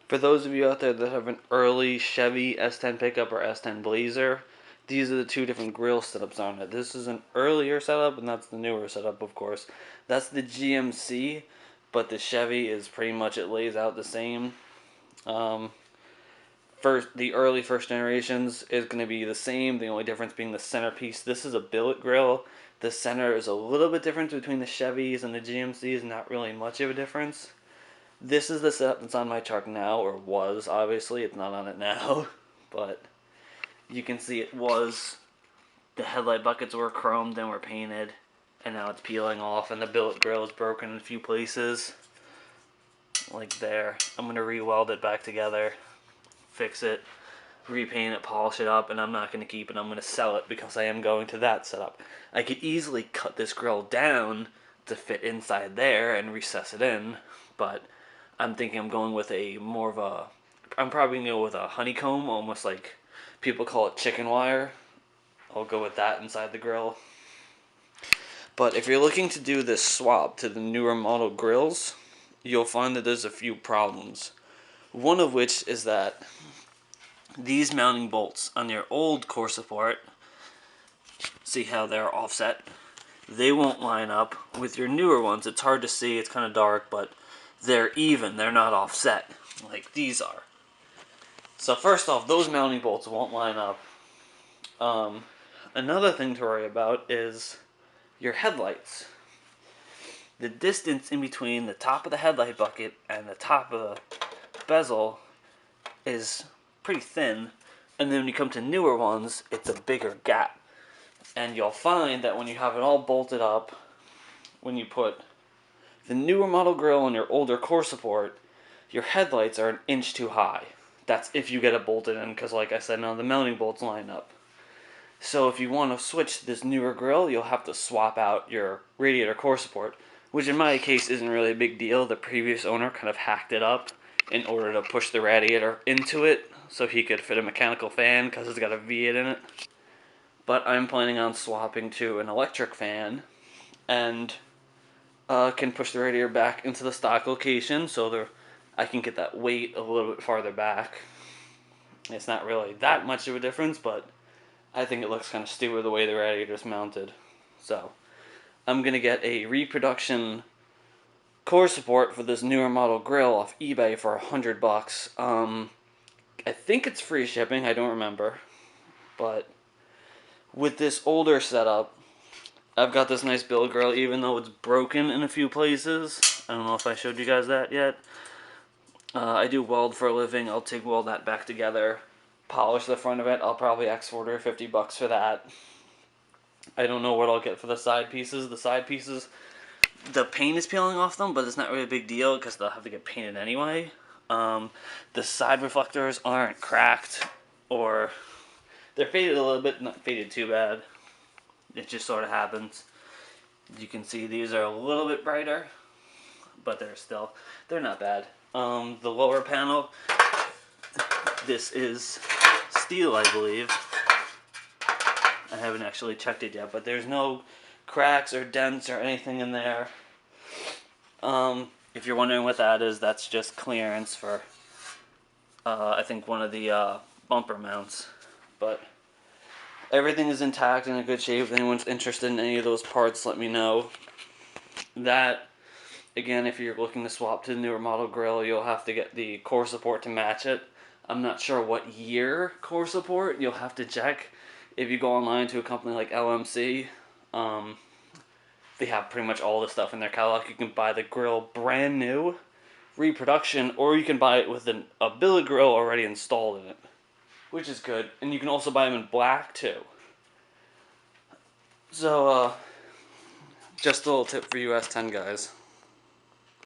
For those of you out there that have an early Chevy S10 pickup or S10 Blazer, these are the two different grill setups on it. This is an earlier setup, and that's the newer setup, of course. That's the GMC, but the Chevy is pretty much, it lays out the same. The early first generations is going to be the same, the only difference being the centerpiece. This is a billet grill. The center is a little bit different between the Chevys and the GMCs, not really much of a difference. This is the setup that's on my truck now, or was, obviously. It's not on it now, but you can see it was. The headlight buckets were chromed and were painted, and now it's peeling off, and the billet grill is broken in a few places, like there. I'm going to re-weld it back together, fix it, repaint it, polish it up, and I'm not going to keep it. I'm going to sell it because I am going to that setup. I could easily cut this grill down to fit inside there and recess it in, but I'm thinking I'm going with I'm probably going to go with a honeycomb, almost like people call it chicken wire. I'll go with that inside the grill. But if you're looking to do this swap to the newer model grills, you'll find that there's a few problems. One of which is that these mounting bolts on your old core support, see how they're offset? They won't line up with your newer ones. It's hard to see, it's kind of dark, but they're even, they're not offset like these are. So first off, those mounting bolts won't line up. Another thing to worry about is your headlights. The distance in between the top of the headlight bucket and the top of the bezel is pretty thin, and then when you come to newer ones, it's a bigger gap. And you'll find that when you have it all bolted up, when you put the newer model grill on your older core support, your headlights are an inch too high. That's if you get it bolted in, because like I said, none of the mounting bolts line up. So if you want to switch to this newer grill, you'll have to swap out your radiator core support, which in my case isn't really a big deal. The previous owner kind of hacked it up in order to push the radiator into it so he could fit a mechanical fan because it's got a V8 in it. But I'm planning on swapping to an electric fan and can push the radiator back into the stock location so I can get that weight a little bit farther back. It's not really that much of a difference, but I think it looks kind of stupid the way the radiator's mounted. So I'm going to get a reproduction core support for this newer model grill off eBay for $100. I think it's free shipping, I don't remember. But with this older setup, I've got this nice billet grill, even though it's broken in a few places. I don't know if I showed you guys that yet. I do weld for a living. I'll weld that back together, polish the front of it. I'll probably order $50 for that. I don't know what I'll get for the side pieces. The side pieces, the paint is peeling off them, but it's not really a big deal because they'll have to get painted anyway. The side reflectors aren't cracked, or they're faded a little bit, not faded too bad. It just sort of happens. You can see these are a little bit brighter, but they're not bad. The lower panel, this is steel, I believe. I haven't actually checked it yet, but there's no cracks or dents or anything in there. If you're wondering what that is, that's just clearance for, I think, one of the bumper mounts. But everything is intact and in good shape. If anyone's interested in any of those parts, let me know. That, again, if you're looking to swap to the newer model grill, you'll have to get the core support to match it. I'm not sure what year core support, you'll have to check. If you go online to a company like LMC, they have pretty much all the stuff in their catalog. You can buy the grill brand new, reproduction, or you can buy it with a billet grill already installed in it, which is good. And you can also buy them in black too. So, just a little tip for you S10 guys.